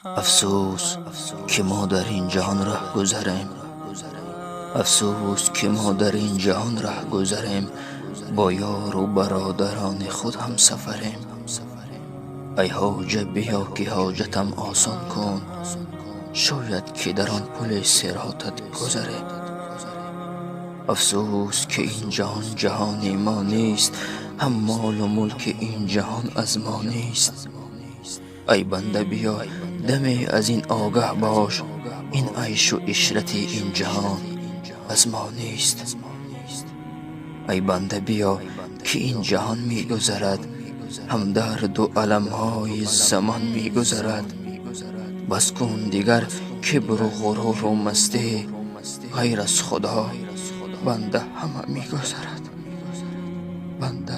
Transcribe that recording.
افسوس که ما در این جهان ره گذریم، افسوس که ما در این جهان ره گذریم، با یار و برادران خود هم سفریم. ای حاجه بیا که حاجتم آسان کن، شاید که در آن پل صراطت گذریم. افسوس که این جهان جهان ما نیست، هم مال و ملک این جهان از ما نیست. ای بنده بیا دمی از این آگه باش، این عیش و عشرت این جهان از ما نیست. ای بنده بیا که این جهان می گذرد، هم درد و علم های زمان می گذرد. بس کن دیگر کبر و غرور و مستی، غیر از خدا بنده همه می گذرد، بنده